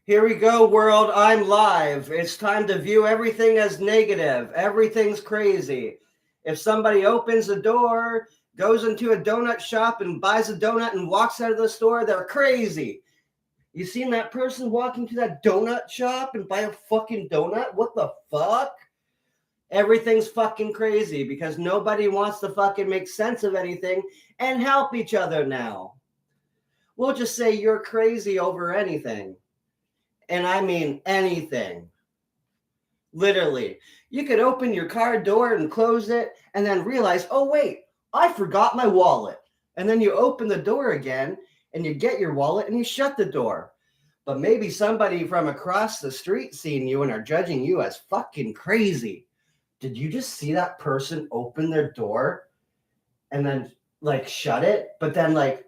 Here we go, world. I'm live. It's time to view everything as negative. Everything's crazy. If somebody opens a door, goes into a donut shop and buys a donut and walks out of the store, they're crazy. You seen that person walking to that donut shop and buy a fucking donut? What the fuck? Everything's fucking crazy because nobody wants to fucking make sense of anything and help each other now. We'll just say you're crazy over anything. And I mean anything. Literally. You could open your car door and close it and then realize, oh, wait, I forgot my wallet. And then you open the door again and you get your wallet and you shut the door. But maybe somebody from across the street seen you and are judging you as fucking crazy. Did you just see that person open their door and then like shut it, but then like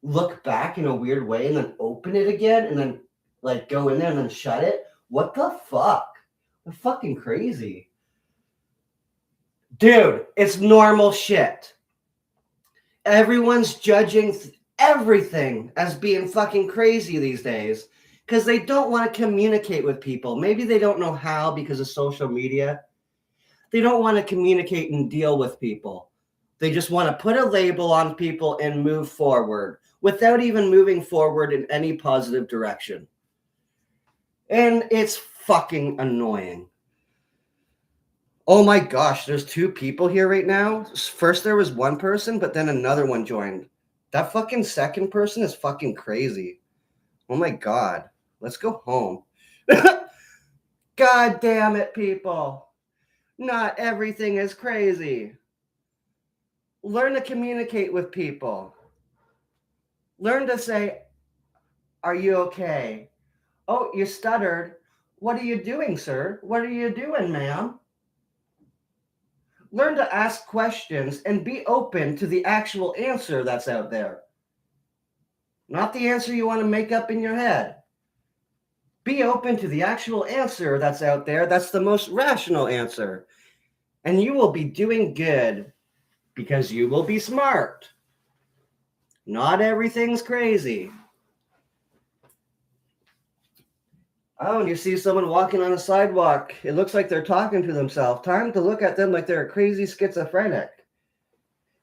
look back in a weird way and then open it again and then like go in there and then shut it? What the fuck? They're fucking crazy. Dude, it's normal shit. Everyone's judging everything as being fucking crazy these days because they don't want to communicate with people. Maybe they don't know how because of social media. They don't want to communicate and deal with people. They just want to put a label on people and move forward without even moving forward in any positive direction. And it's fucking annoying. Oh my gosh, there's two people here right now. First there was one person, but then another one joined. That fucking second person is fucking crazy. Oh my god. Let's go home. God damn it, people. Not everything is crazy. Learn to communicate with people. Learn to say, are you okay? Oh, you stuttered. What are you doing, sir? What are you doing, ma'am? Learn to ask questions and be open to the actual answer that's out there. Not the answer you want to make up in your head. Be open to the actual answer that's out there. That's the most rational answer. And you will be doing good because you will be smart. Not everything's crazy. Oh, and you see someone walking on a sidewalk. It looks like they're talking to themselves. Time to look at them like they're a crazy schizophrenic.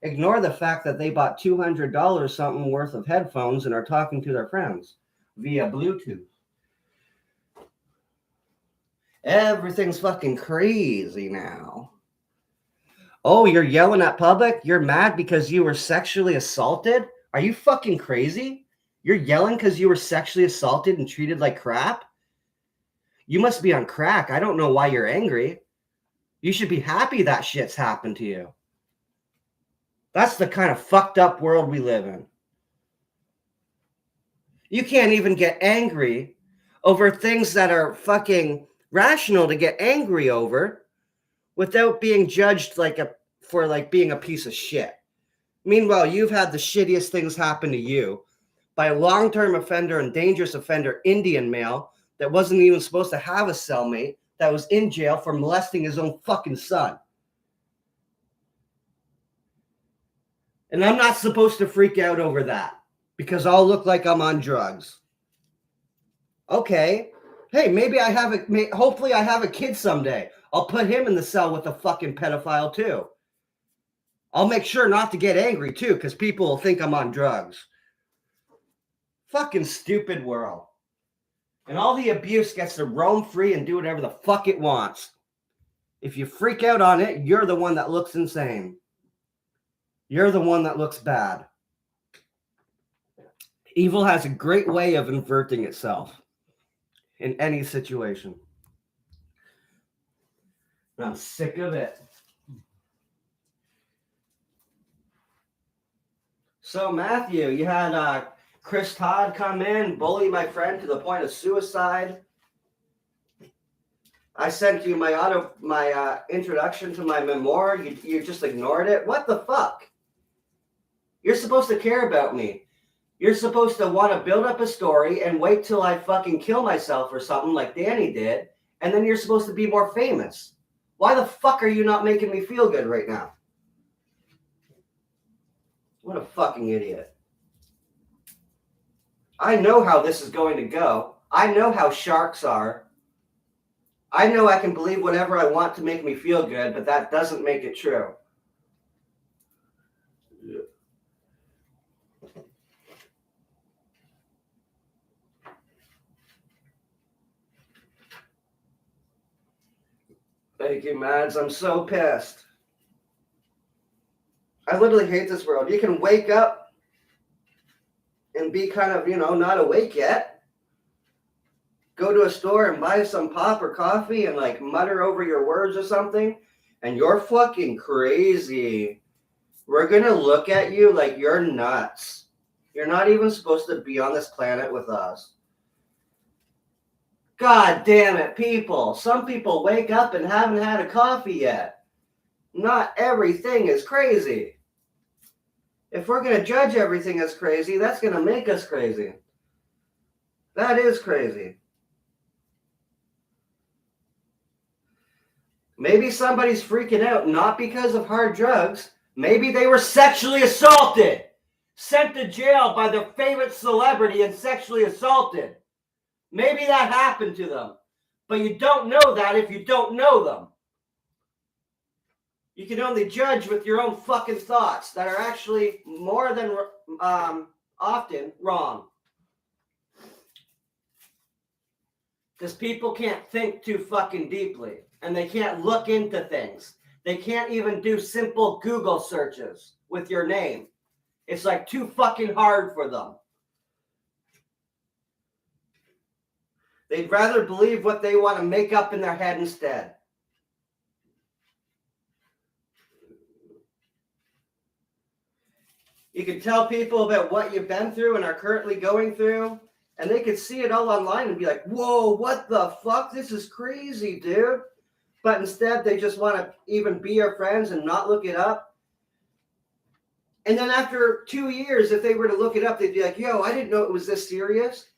Ignore the fact that they bought $200 something worth of headphones and are talking to their friends via Bluetooth. Everything's fucking crazy now. Oh, you're yelling at public? You're mad because you were sexually assaulted? Are you fucking crazy? You're yelling because you were sexually assaulted and treated like crap? You must be on crack. I don't know why you're angry. You should be happy that shit's happened to you. That's the kind of fucked up world we live in. You can't even get angry over things that are fucking rational to get angry over without being judged for being a piece of shit. Meanwhile, you've had the shittiest things happen to you by a long-term offender and dangerous offender Indian male that wasn't even supposed to have a cellmate that was in jail for molesting his own fucking son. And I'm not supposed to freak out over that because I'll look like I'm on drugs. Okay. Hey, hopefully I have a kid someday. I'll put him in the cell with a fucking pedophile too. I'll make sure not to get angry too because people will think I'm on drugs. Fucking stupid world. And all the abuse gets to roam free and do whatever the fuck it wants. If you freak out on it, you're the one that looks insane. You're the one that looks bad. Evil has a great way of inverting itself in any situation. And I'm sick of it. So, Matthew, you had Chris Todd come in, bully my friend to the point of suicide. I sent you my introduction to my memoir. You just ignored it. What the fuck? You're supposed to care about me. You're supposed to want to build up a story and wait till I fucking kill myself or something like Danny did, and then you're supposed to be more famous. Why the fuck are you not making me feel good right now? What a fucking idiot. I know how this is going to go. I know how sharks are. I know I can believe whatever I want to make me feel good, but that doesn't make it true. Thank you, Mads. I'm so pissed. I literally hate this world. You can wake up and be kind of, not awake yet. Go to a store and buy some pop or coffee and like mutter over your words or something, and you're fucking crazy. We're going to look at you like you're nuts. You're not even supposed to be on this planet with us. God damn it, people. Some people wake up and haven't had a coffee yet. Not everything is crazy. If we're going to judge everything as crazy, that's going to make us crazy. That is crazy. Maybe somebody's freaking out not because of hard drugs. Maybe they were sexually assaulted, sent to jail by their favorite celebrity and sexually assaulted. Maybe that happened to them. But you don't know that if you don't know them. You can only judge with your own fucking thoughts that are actually more than often wrong. Because people can't think too fucking deeply. And they can't look into things. They can't even do simple Google searches with your name. It's like too fucking hard for them. They'd rather believe what they want to make up in their head instead. You can tell people about what you've been through and are currently going through, and they could see it all online and be like, whoa, what the fuck? This is crazy, dude. But instead, they just want to even be your friends and not look it up. And then after 2 years, if they were to look it up, they'd be like, yo, I didn't know it was this serious.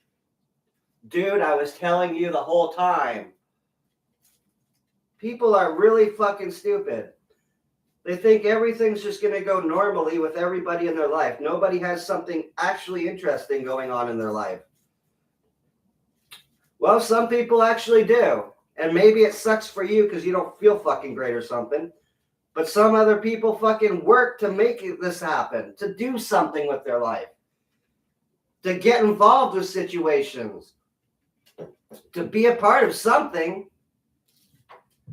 Dude, I was telling you the whole time. People are really fucking stupid. They think everything's just going to go normally with everybody in their life. Nobody has something actually interesting going on in their life. Well, some people actually do. And maybe it sucks for you because you don't feel fucking great or something. But some other people fucking work to make this happen, to do something with their life, to get involved with situations, to be a part of something,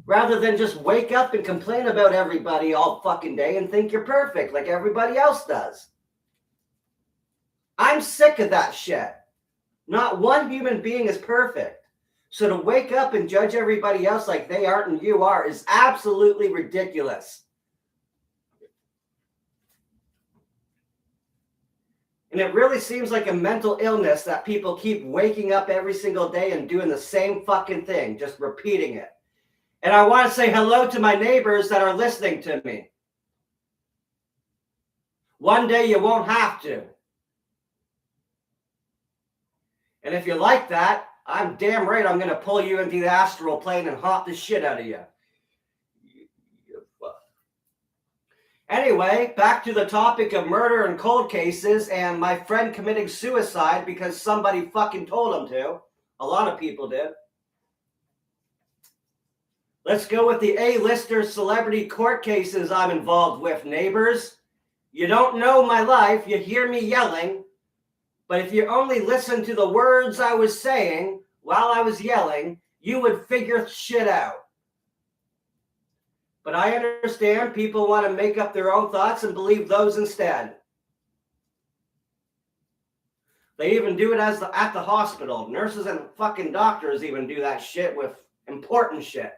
rather than just wake up and complain about everybody all fucking day and think you're perfect like everybody else does. I'm sick of that shit. Not one human being is perfect. So to wake up and judge everybody else like they aren't and you are is absolutely ridiculous. And it really seems like a mental illness that people keep waking up every single day and doing the same fucking thing, just repeating it. And I want to say hello to my neighbors that are listening to me. One day you won't have to. And if you like that, I'm damn right I'm going to pull you into the astral plane and haunt the shit out of you. Anyway, back to the topic of murder and cold cases and my friend committing suicide because somebody fucking told him to. A lot of people did. Let's go with the A-lister celebrity court cases I'm involved with, neighbors. You don't know my life. You hear me yelling. But if you only listened to the words I was saying while I was yelling, you would figure shit out. But I understand people want to make up their own thoughts and believe those instead. They even do it at the hospital. Nurses and fucking doctors even do that shit with important shit.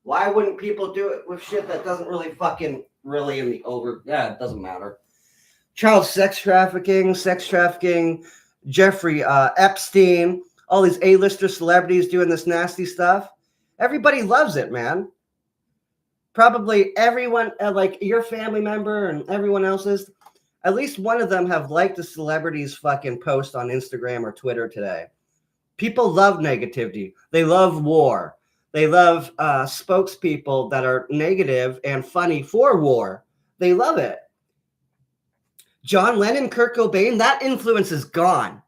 Why wouldn't people do it with shit that doesn't really fucking really in the over? Yeah, it doesn't matter. Child sex trafficking, Jeffrey Epstein, all these A-lister celebrities doing this nasty stuff. Everybody loves it, man. Probably everyone, like your family member and everyone else's, at least one of them have liked the celebrity's fucking post on Instagram or Twitter today. People love negativity. They love war. They love spokespeople that are negative and funny for war. They love it. John Lennon, Kurt Cobain, that influence is gone.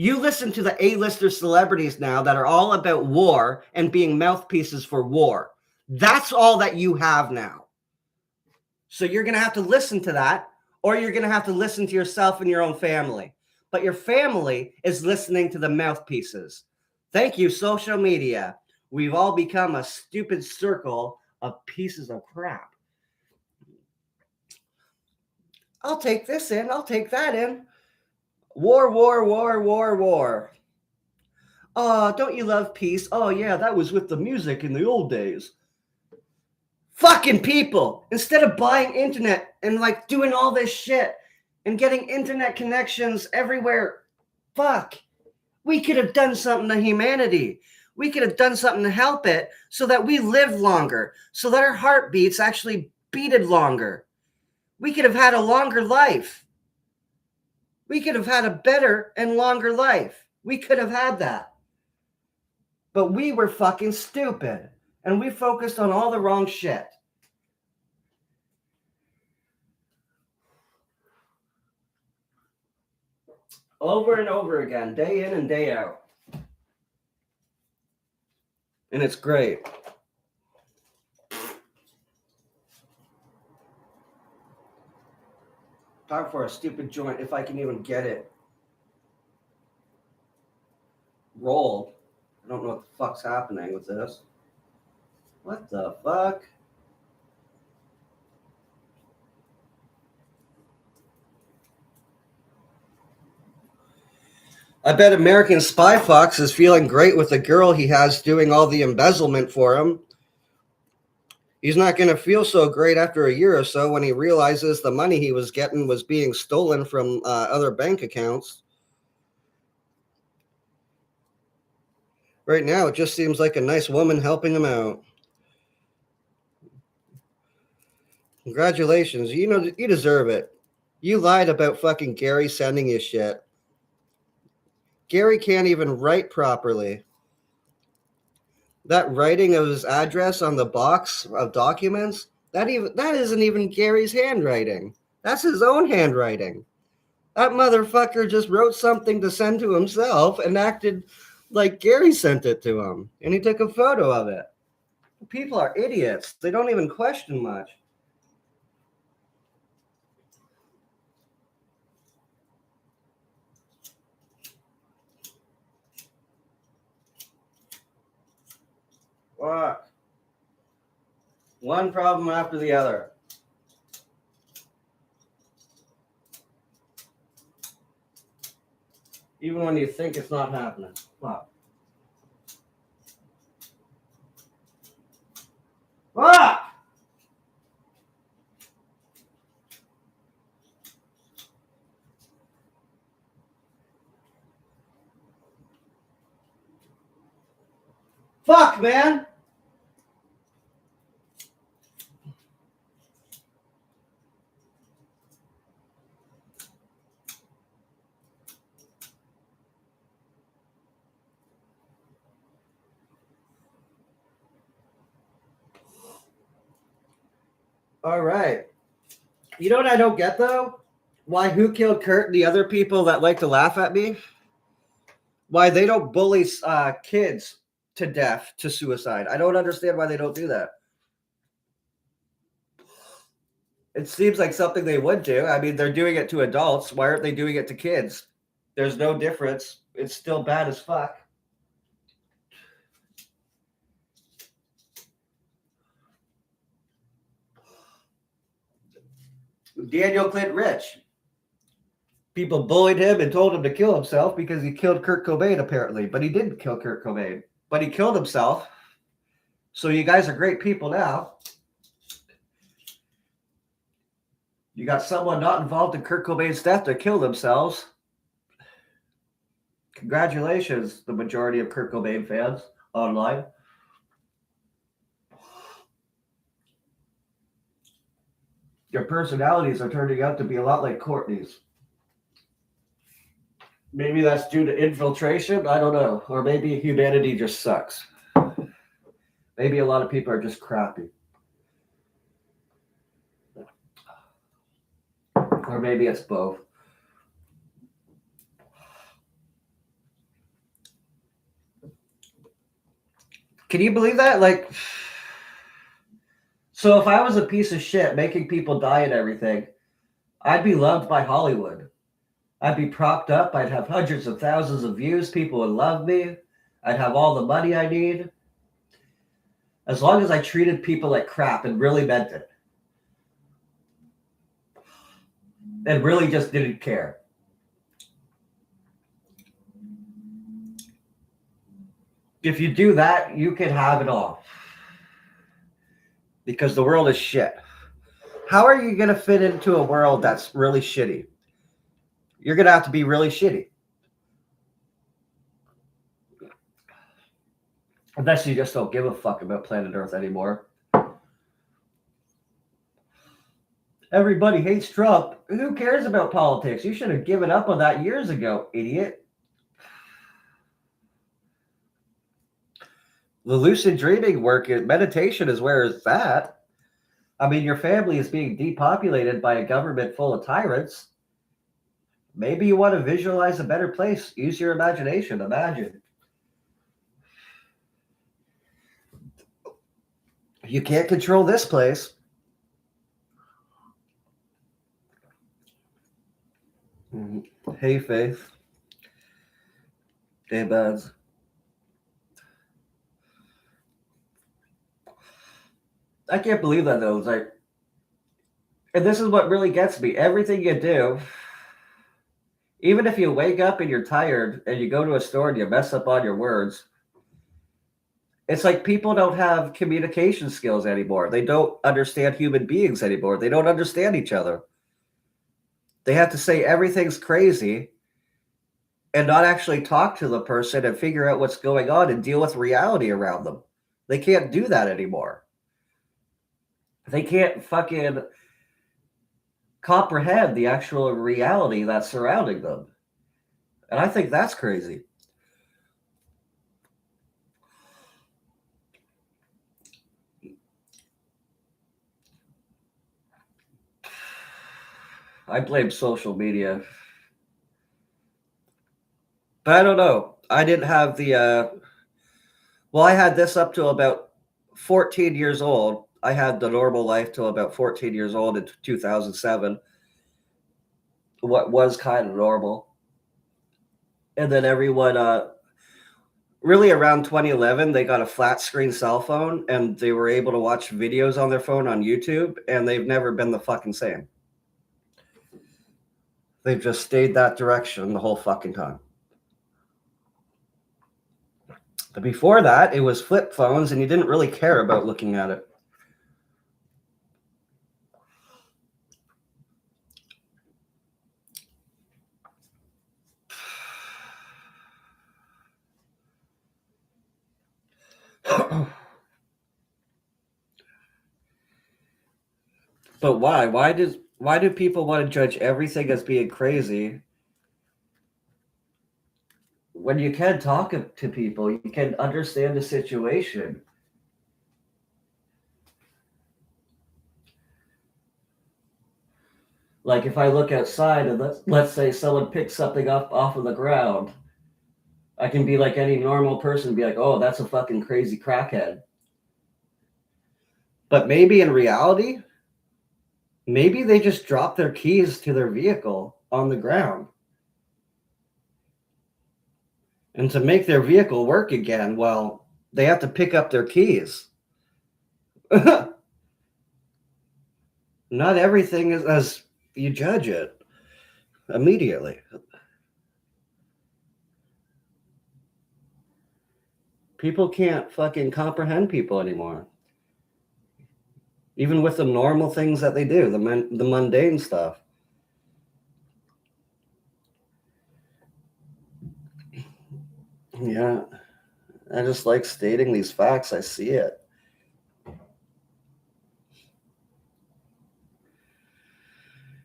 You listen to the A-lister celebrities now that are all about war and being mouthpieces for war. That's all that you have now. So you're going to have to listen to that, or you're going to have to listen to yourself and your own family. But your family is listening to the mouthpieces. Thank you, social media. We've all become a stupid circle of pieces of crap. I'll take this in. I'll take that in. War, war, war, war, war. Oh, don't you love peace? Oh, yeah, that was with the music in the old days. Fucking people, instead of buying internet and like doing all this shit and getting internet connections everywhere, fuck, we could have done something to humanity. We could have done something to help it so that we live longer, so that our heartbeats actually beated longer. We could have had a longer life. We could have had a better and longer life. We could have had that. But we were fucking stupid. And we focused on all the wrong shit. Over and over again, day in and day out. And it's great. Time for a stupid joint, if I can even get it rolled. I don't know what the fuck's happening with this. What the fuck? I bet American Spy Fox is feeling great with the girl he has doing all the embezzlement for him. He's not going to feel so great after a year or so when he realizes the money he was getting was being stolen from other bank accounts. Right now, it just seems like a nice woman helping him out. Congratulations. You know, you deserve it. You lied about fucking Gary sending you shit. Gary can't even write properly. That writing of his address on the box of documents, that isn't even Gary's handwriting. That's his own handwriting. That motherfucker just wrote something to send to himself and acted like Gary sent it to him. And he took a photo of it. People are idiots. They don't even question much. Fuck. One problem after the other. Even when you think it's not happening. Fuck. Fuck! Fuck, man! All right. You know what I don't get though? Why Who Killed Kurt and the other people that like to laugh at me? Why they don't bully kids to death to suicide. I don't understand why they don't do that. It seems like something they would do. I mean, they're doing it to adults. Why aren't they doing it to kids? There's no difference. It's still bad as fuck. Daniel Clint Rich. People bullied him and told him to kill himself because he killed Kurt Cobain, apparently. But he didn't kill Kurt Cobain. But he killed himself. So you guys are great people now. You got someone not involved in Kurt Cobain's death that killed themselves. Congratulations, the majority of Kurt Cobain fans online. Your personalities are turning out to be a lot like Courtney's. Maybe that's due to infiltration. I don't know. Or maybe humanity just sucks. Maybe a lot of people are just crappy. Or maybe it's both. Can you believe that? Like, so if I was a piece of shit making people die and everything, I'd be loved by Hollywood. I'd be propped up. I'd have hundreds of thousands of views. People would love me. I'd have all the money I need. As long as I treated people like crap and really meant it. And really just didn't care. If you do that, you can have it all. Because the world is shit. How are you going to fit into a world that's really shitty? You're going to have to be really shitty. Unless you just don't give a fuck about planet Earth anymore. Everybody hates Trump. Who cares about politics? You should have given up on that years ago, idiot. The lucid dreaming work, meditation is where it's at. I mean, your family is being depopulated by a government full of tyrants. Maybe you want to visualize a better place. Use your imagination. Imagine. You can't control this place. Hey, Faith. Hey, buds. I can't believe that, though. It's like, and this is what really gets me. Everything you do, even if you wake up and you're tired and you go to a store and you mess up on your words, it's like people don't have communication skills anymore. They don't understand human beings anymore. They don't understand each other. They have to say everything's crazy and not actually talk to the person and figure out what's going on and deal with reality around them. They can't do that anymore. They can't fucking comprehend the actual reality that's surrounding them. And I think that's crazy. I blame social media. But I don't know. I didn't have the, well, I had this up to about 14 years old. I had the normal life till about 14 years old in 2007. What was kind of normal. And then everyone, really around 2011, they got a flat screen cell phone and they were able to watch videos on their phone on YouTube, and they've never been the fucking same. They've just stayed that direction the whole fucking time. But before that, it was flip phones and you didn't really care about looking at it. But why? Why do people want to judge everything as being crazy when you can talk to people? You can understand the situation. Like if I look outside and let's say someone picks something up off of the ground, I can be like any normal person, be like, oh, that's a fucking crazy crackhead. But maybe in reality, maybe they just dropped their keys to their vehicle on the ground. And to make their vehicle work again, well, they have to pick up their keys. Not everything is as you judge it immediately. People can't fucking comprehend people anymore. Even with the normal things that they do, the mundane stuff. Yeah, I just like stating these facts. I see it.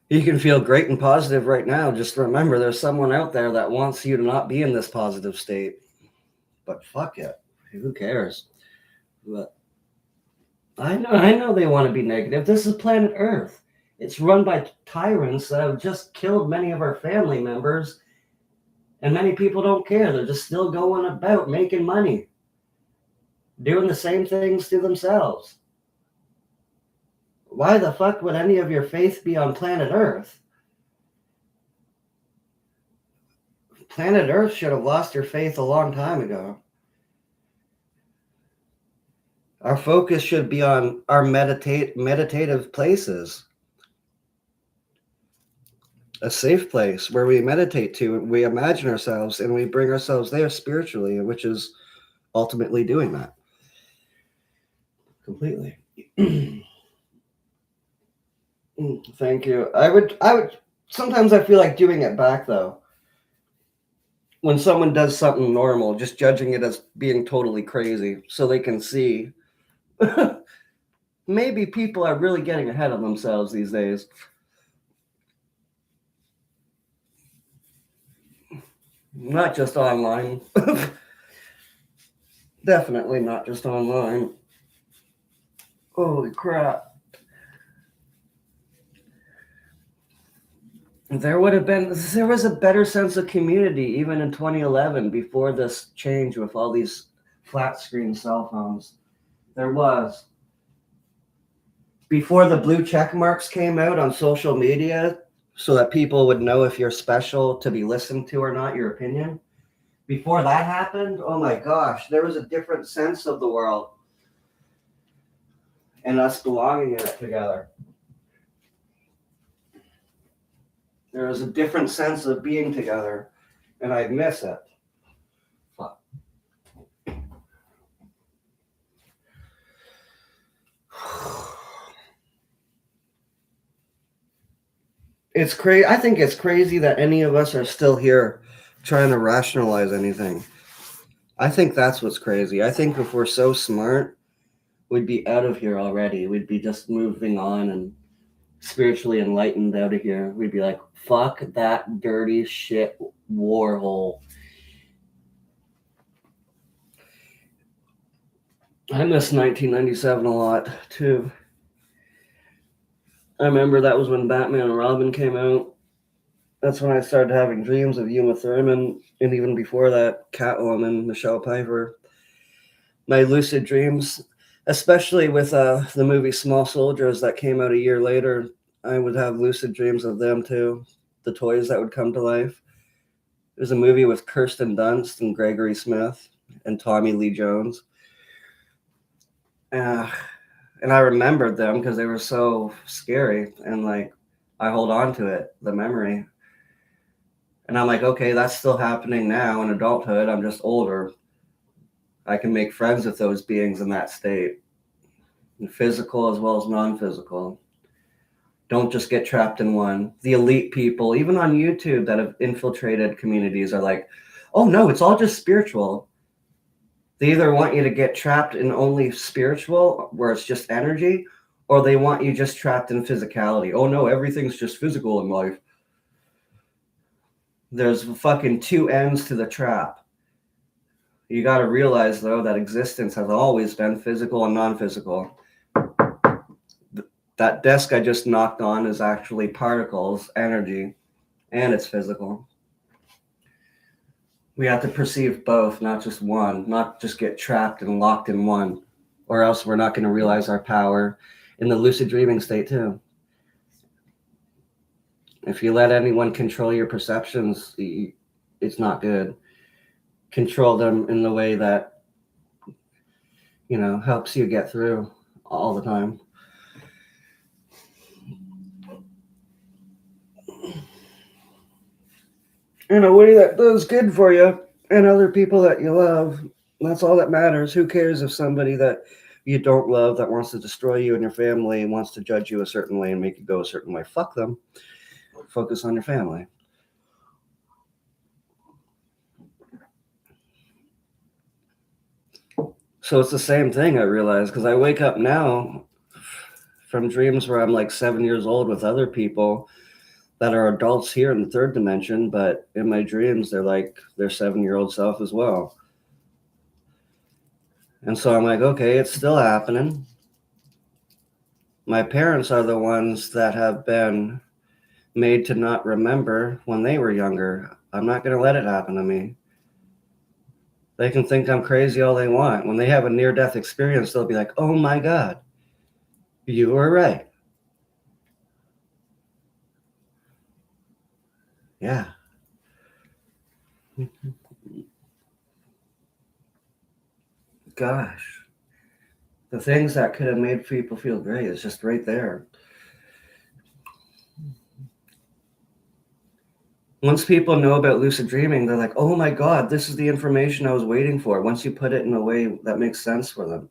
You can feel great and positive right now. Just remember, there's someone out there that wants you to not be in this positive state. But fuck it. Who cares? But I know they want to be negative. This is planet Earth. It's run by tyrants that have just killed many of our family members. And many people don't care. They're just still going about making money. doing the same things to themselves. Why the fuck would any of your faith be on planet Earth? Planet Earth should have lost your faith a long time ago. Our focus should be on our meditative places. A safe place where we meditate to, we imagine ourselves, and we bring ourselves there spiritually, which is ultimately doing that. Completely. Thank you. I would sometimes I feel like doing it back though. When someone does something normal, just judging it as being totally crazy so they can see maybe people are really getting ahead of themselves these days. Not just online. Definitely not just online. Holy crap. There was a better sense of community even in 2011 before this change with all these flat screen cell phones. There was. Before the blue check marks came out on social media so that people would know if you're special to be listened to or not, your opinion. Before that happened, oh my gosh, there was a different sense of the world and us belonging in it together. There was a different sense of being together, and I miss it. Fuck. It's crazy. I think it's crazy that any of us are still here trying to rationalize anything. I think that's what's crazy. I think if we're so smart, we'd be out of here already. We'd be just moving on and spiritually enlightened out of here. We'd be like, fuck that dirty shit war hole. I miss 1997 a lot too. I remember that was when Batman and Robin came out. That's when I started having dreams of Uma Thurman, and even before that, Catwoman, Michelle Pfeiffer. My lucid dreams, especially with the movie Small Soldiers that came out a year later, I would have lucid dreams of them too, the toys that would come to life. There's a movie with Kirsten Dunst and Gregory Smith and Tommy Lee Jones. And I remembered them because they were so scary, and like I hold on to it, the memory. And I'm like, okay, that's still happening now in adulthood. I'm just older. I can make friends with those beings in that state, physical as well as non-physical. Don't just get trapped in one. The elite people, even on YouTube, that have infiltrated communities are like, oh no, it's all just spiritual. They either want you to get trapped in only spiritual, where it's just energy, or they want you just trapped in physicality. Oh no, everything's just physical in life. There's fucking two ends to the trap. You got to realize, though, that existence has always been physical and non-physical. That desk I just knocked on is actually particles, energy, and it's physical. We have to perceive both, not just one, not just get trapped and locked in one, or else we're not going to realize our power in the lucid dreaming state too. If you let anyone control your perceptions, it's not good. Control them in the way that, helps you get through all the time. In a way that does good for you and other people that you love. That's all that matters. Who cares if somebody that you don't love, that wants to destroy you and your family and wants to judge you a certain way and make you go a certain way? Fuck them. Focus on your family. So it's the same thing, I realize, because I wake up now from dreams where I'm like 7 years old with other people that are adults here in the third dimension, but in my dreams, they're like their 7-year-old self as well. And so I'm like, okay, it's still happening. My parents are the ones that have been made to not remember when they were younger. I'm not going to let it happen to me. They can think I'm crazy all they want. When they have a near-death experience, they'll be like, oh my God, you were right. Yeah. Gosh. The things that could have made people feel great is just right there. Once people know about lucid dreaming, they're like, oh my God, this is the information I was waiting for. Once you put it in a way that makes sense for them.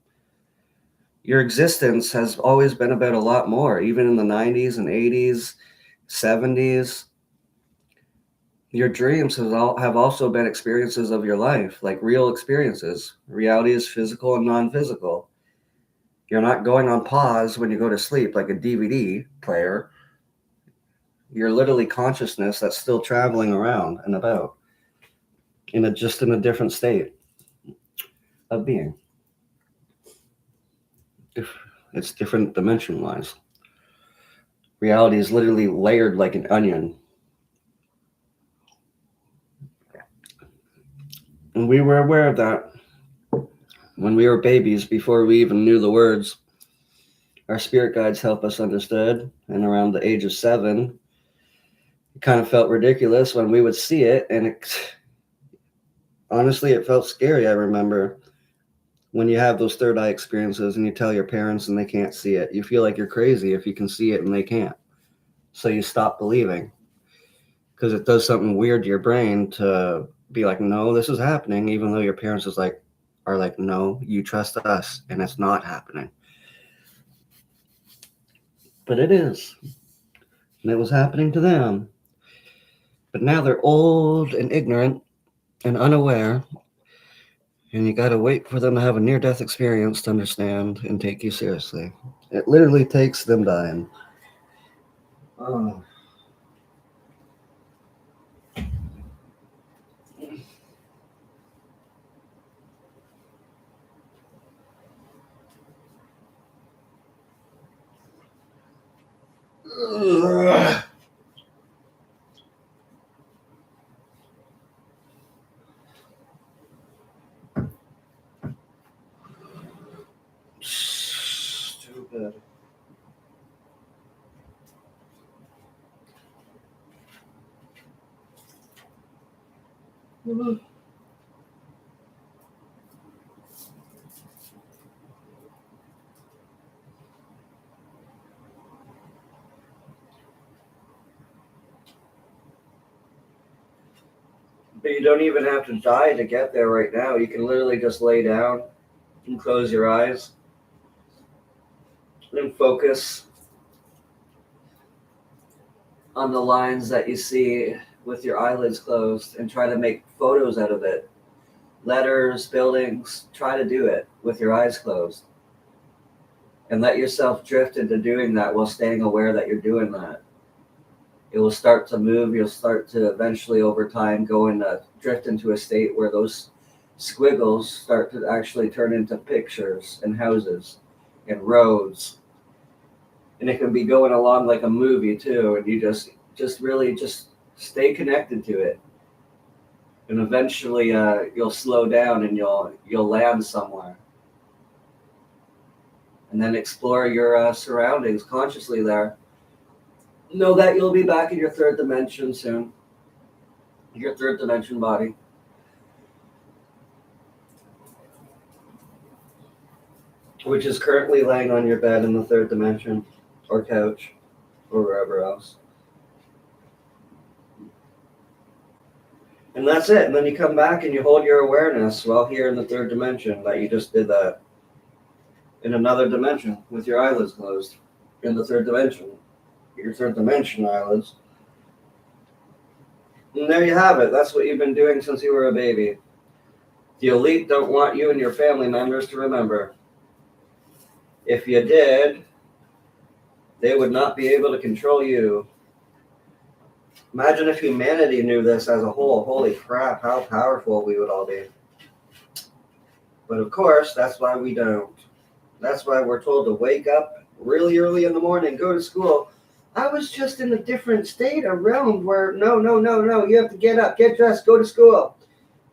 Your existence has always been about a lot more, even in the 90s and 80s, 70s. Your dreams have also been experiences of your life, like real experiences. Reality is physical and non-physical. You're not going on pause when you go to sleep like a DVD player. You're literally consciousness that's still traveling around and about just in a different state of being. It's different dimension-wise. Reality is literally layered like an onion. And we were aware of that when we were babies, before we even knew the words. Our spirit guides help us understood. And around the age of 7, it kind of felt ridiculous when we would see it. And honestly, it felt scary. I remember when you have those third eye experiences and you tell your parents and they can't see it. You feel like you're crazy if you can see it and they can't. So you stop believing, because it does something weird to your brain to be like, no, this is happening, even though your parents are like, no, you trust us, and it's not happening. But it is. And it was happening to them. But now they're old and ignorant and unaware, and you gotta wait for them to have a near-death experience to understand and take you seriously. It literally takes them dying. Oh. Ugh. Stupid. But you don't even have to die to get there right now. You can literally just lay down and close your eyes and focus on the lines that you see with your eyelids closed and try to make photos out of it. Letters, buildings, try to do it with your eyes closed. And let yourself drift into doing that while staying aware that you're doing that. It will start to move. You'll start to eventually, over time, drift into a state where those squiggles start to actually turn into pictures and houses and roads. And it can be going along like a movie too. And you just really stay connected to it. And eventually you'll slow down and you'll land somewhere. And then explore your surroundings consciously there. Know that you'll be back in your third dimension soon. Your third dimension body. Which is currently laying on your bed in the third dimension, or couch, or wherever else. And that's it. And then you come back and you hold your awareness while here in the third dimension, that you just did that in another dimension with your eyelids closed in the third dimension. Your third dimension eyelids. And there you have it. That's what you've been doing since you were a baby. The elite don't want you and your family members to remember. If you did, they would not be able to control you. Imagine if humanity knew this as a whole. Holy crap, how powerful we would all be. But of course, that's why we don't. That's why we're told to wake up really early in the morning, go to school. I was just in a different state, a realm where no, you have to get up, get dressed, go to school.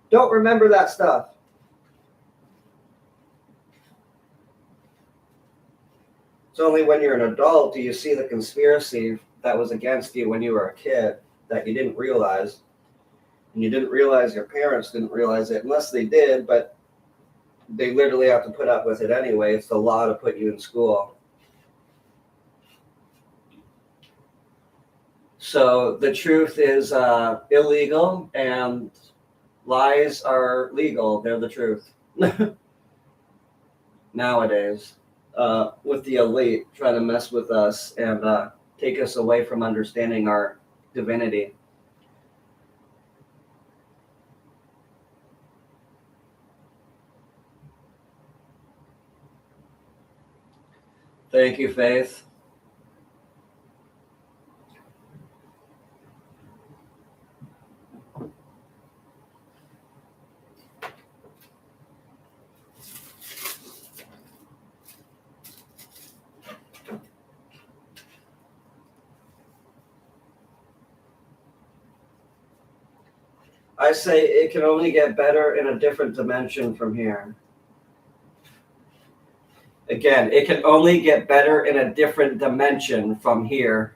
Don't remember that stuff. It's only when you're an adult do you see the conspiracy that was against you when you were a kid that you didn't realize. And you didn't realize your parents didn't realize it, unless they did, but they literally have to put up with it anyway. It's the law to put you in school. So the truth is illegal and lies are legal. They're the truth. Nowadays, with the elite trying to mess with us and take us away from understanding our divinity. Thank you, Faith. I say it can only get better in a different dimension from here. Again, it can only get better in a different dimension from here.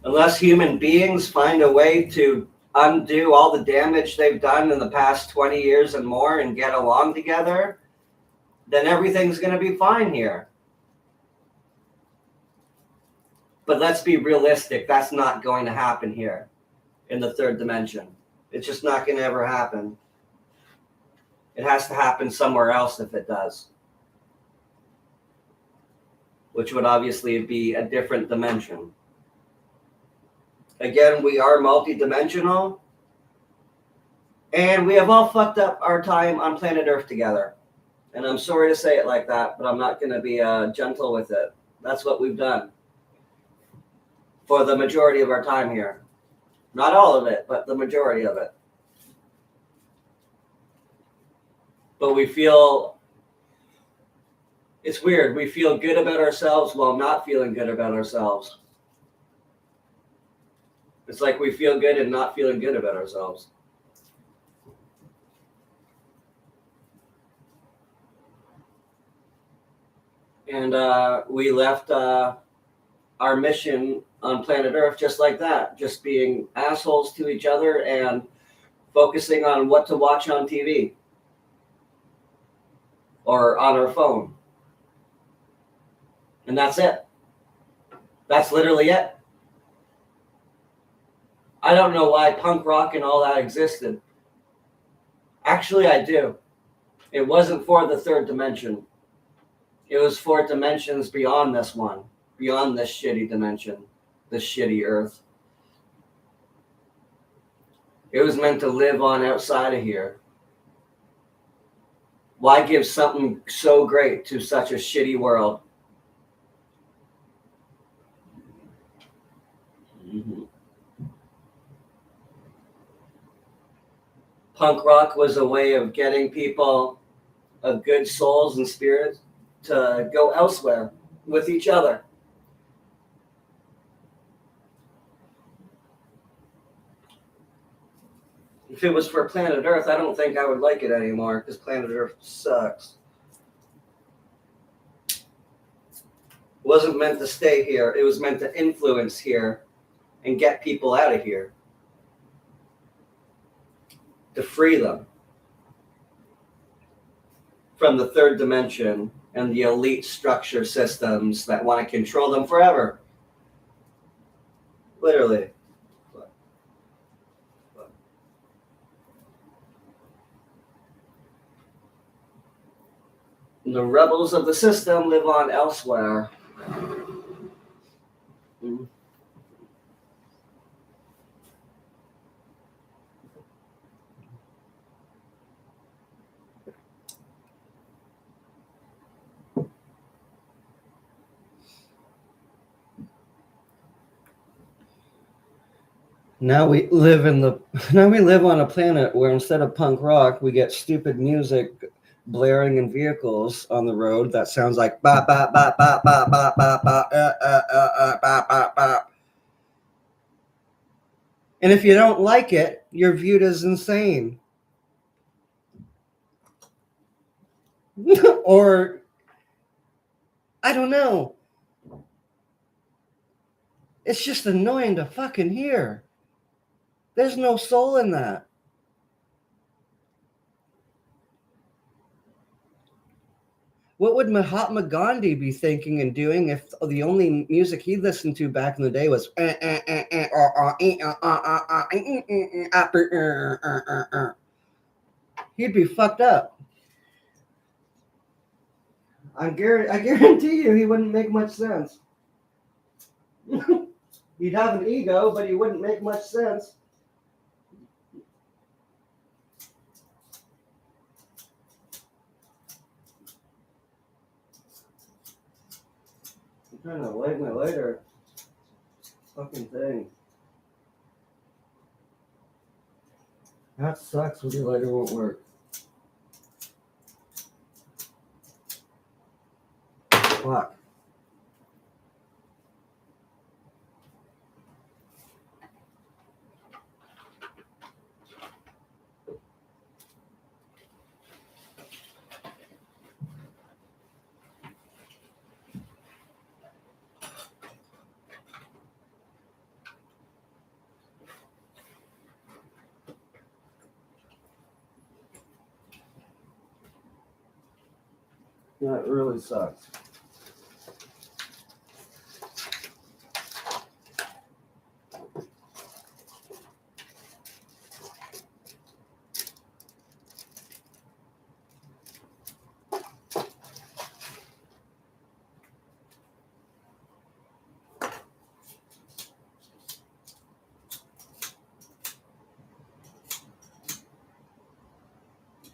Unless human beings find a way to undo all the damage they've done in the past 20 years and more and get along together, then everything's going to be fine here. But let's be realistic. That's not going to happen here in the third dimension. It's just not going to ever happen. It has to happen somewhere else if it does, which would obviously be a different dimension. Again, we are multidimensional, and we have all fucked up our time on planet Earth together. And I'm sorry to say it like that, but I'm not going to be gentle with it. That's what we've done for the majority of our time here. Not all of it, but the majority of it. But we feel, it's weird, we feel good about ourselves while not feeling good about ourselves. It's like we feel good and not feeling good about ourselves. And we left our mission on planet Earth just like that, just being assholes to each other and focusing on what to watch on TV or on our phone. And that's it. That's literally it. I don't know why punk rock and all that existed. Actually, I do. It wasn't for the third dimension. It was for dimensions beyond this one, beyond this shitty dimension, this shitty Earth. It was meant to live on outside of here. Why give something so great to such a shitty world? Mm-hmm. Punk rock was a way of getting people of good souls and spirits to go elsewhere with each other. If it was for planet Earth, I don't think I would like it anymore because planet Earth sucks. It wasn't meant to stay here. It was meant to influence here and get people out of here. To free them from the third dimension and the elite structure systems that want to control them forever. Literally. And the rebels of the system live on elsewhere. Mm-hmm. Now we live on a planet where instead of punk rock, we get stupid music blaring in vehicles on the road that sounds like ba ba ba ba ba ba ba ba ba ba ba. And if you don't like it, you're viewed as insane. Or, I don't know. It's just annoying to fucking hear. There's no soul in that. What would Mahatma Gandhi be thinking and doing if the only music he listened to back in the day was he'd be fucked up. I guarantee you he wouldn't make much sense. He'd have an ego, but he wouldn't make much sense. I'm trying to light my lighter. Fucking thing. That sucks when your lighter won't work. Fuck. That really sucks.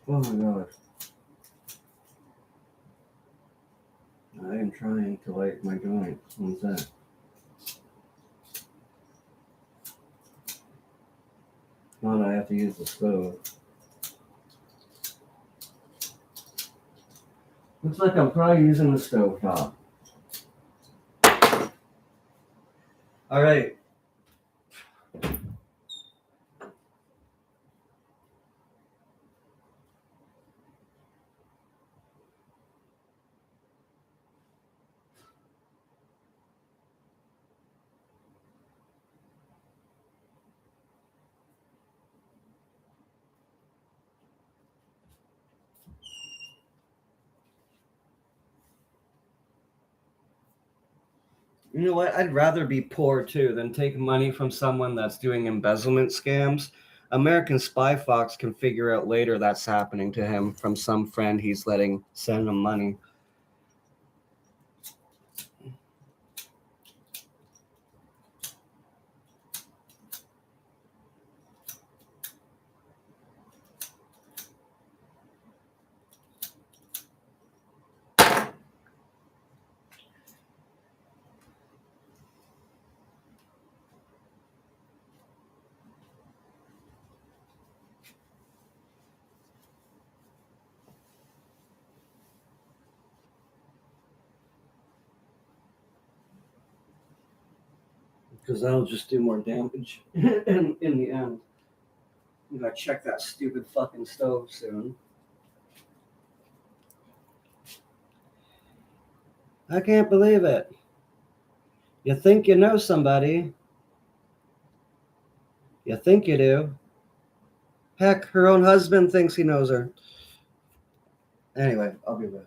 Oh my god. I am trying to light my joint. What's that? Not I have to use the stove. Looks like I'm probably using the stove top. All right. You know what? I'd rather be poor too than take money from someone that's doing embezzlement scams. American Spy Fox can figure out later that's happening to him from some friend he's letting send him money. Because that'll just do more damage in the end. I'm gonna check that stupid fucking stove soon. I can't believe it. You think you know somebody. You think you do. Heck, her own husband thinks he knows her. Anyway, I'll be back.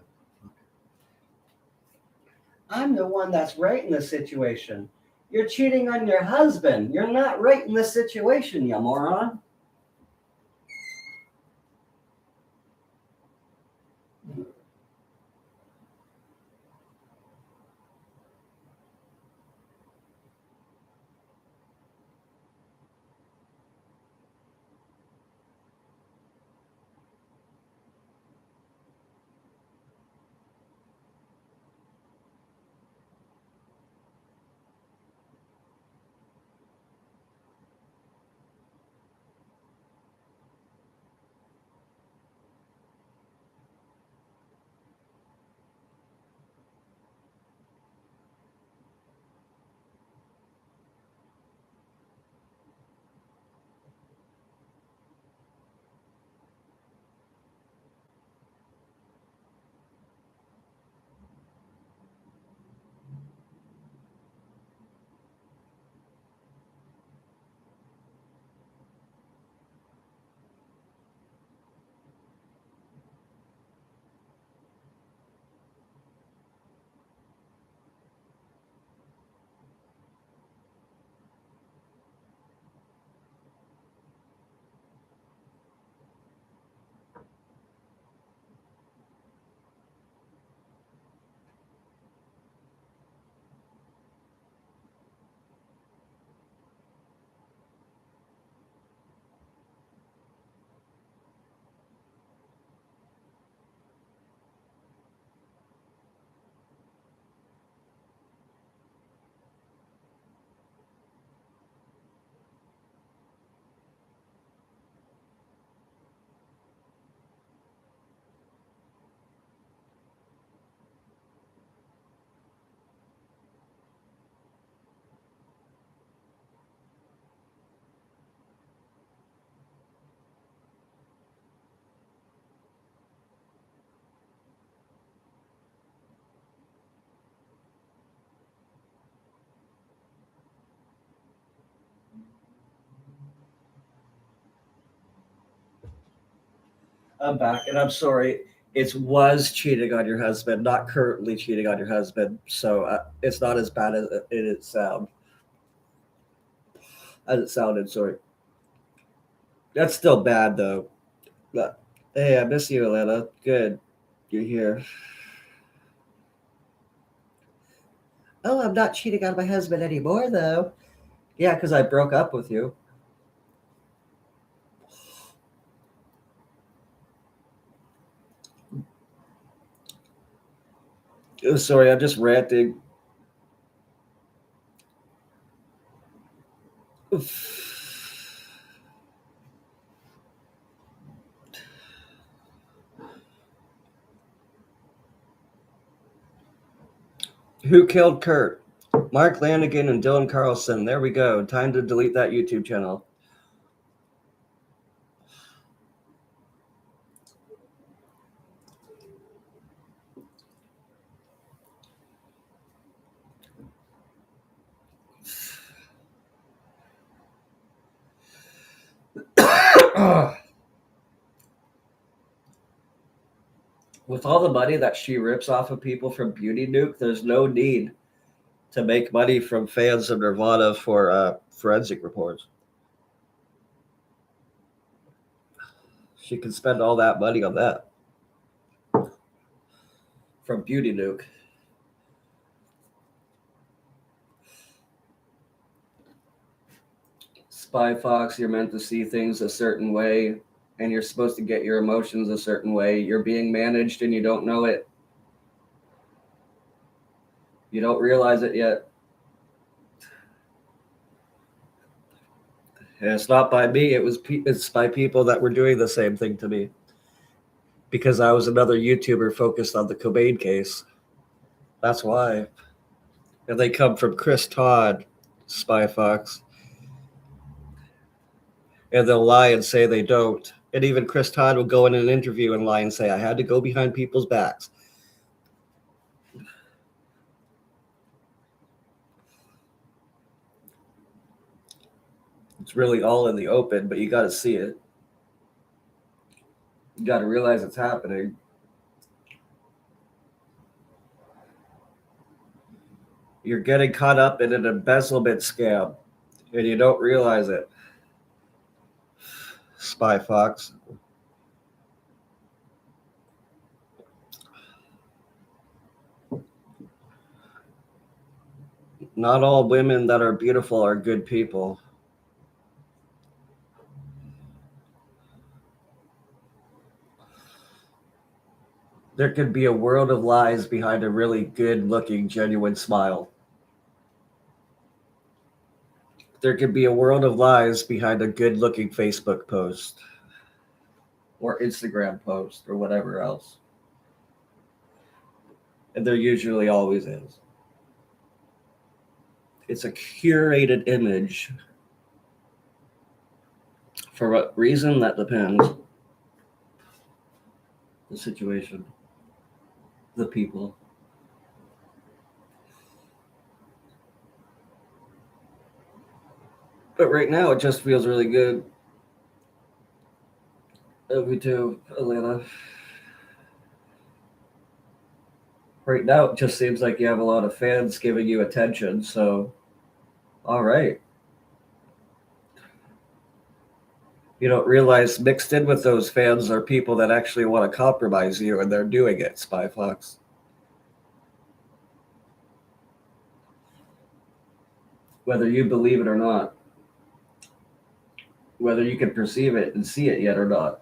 I'm the one that's right in the situation. You're cheating on your husband. You're not right in the situation, you moron. I'm back, and I'm sorry. It was cheating on your husband, not currently cheating on your husband. So it's not as bad as it sound as it sounded. Sorry. That's still bad though. But, hey, I miss you, Atlanta. Good, you're here. Oh, I'm not cheating on my husband anymore, though. Yeah, because I broke up with you. Oh, sorry, I'm just ranting. Who killed Kurt? Mark Lanigan and Dylan Carlson. There we go. Time to delete that YouTube channel. With all the money that she rips off of people from Beauty Nuke, there's no need to make money from fans of Nirvana for forensic reports. She can spend all that money on that from Beauty Nuke. Spy Fox, you're meant to see things a certain way, and you're supposed to get your emotions a certain way. You're being managed and you don't know it. You don't realize it yet. And it's not by me. It's by people that were doing the same thing to me. Because I was another YouTuber focused on the Cobain case. That's why. And they come from Chris Todd, Spy Fox. And they'll lie and say they don't. And even Chris Todd will go in an interview and lie and say, I had to go behind people's backs. It's really all in the open, but you got to see it. You got to realize it's happening. You're getting caught up in an embezzlement scam, and you don't realize it. Spy Fox. Not all women that are beautiful are good people. There could be a world of lies behind a really good looking, genuine smile. There could be a world of lies behind a good looking Facebook post or Instagram post or whatever else. And there usually always is. It's a curated image. For what reason? That depends. The situation, the people. But right now, it just feels really good. Me too, Atlanta. Right now, it just seems like you have a lot of fans giving you attention. So, all right. You don't realize mixed in with those fans are people that actually want to compromise you, and they're doing it, Spy Fox. Whether you believe it or not, whether you can perceive it and see it yet or not.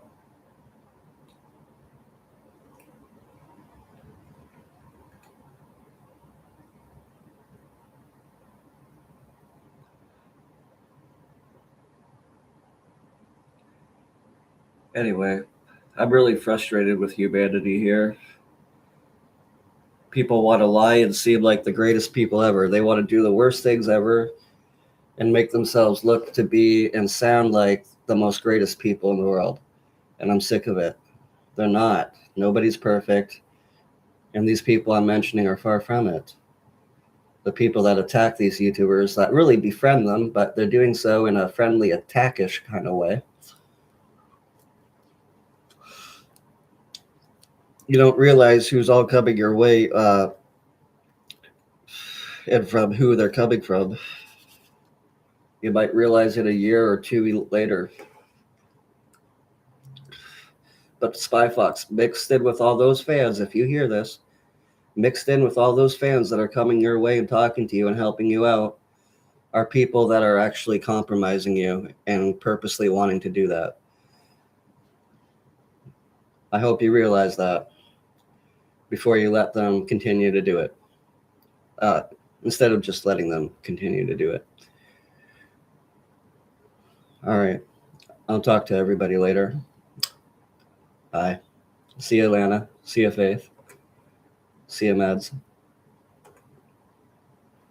Anyway, I'm really frustrated with humanity here. People want to lie and seem like the greatest people ever. They want to do the worst things ever and make themselves look to be and sound like the most greatest people in the world. And I'm sick of it. They're not. Nobody's perfect. And these people I'm mentioning are far from it. The people that attack these YouTubers that really befriend them, but they're doing so in a friendly, attackish kind of way. You don't realize who's all coming your way, and from who they're coming from. You might realize it a year or two later. But Spy Fox, mixed in with all those fans, if you hear this, mixed in with all those fans that are coming your way and talking to you and helping you out, are people that are actually compromising you and purposely wanting to do that. I hope you realize that before you let them continue to do it, instead of just letting them continue to do it. All right. I'll talk to everybody later. Bye. See you, Lana. See you, Faith. See you, Meds.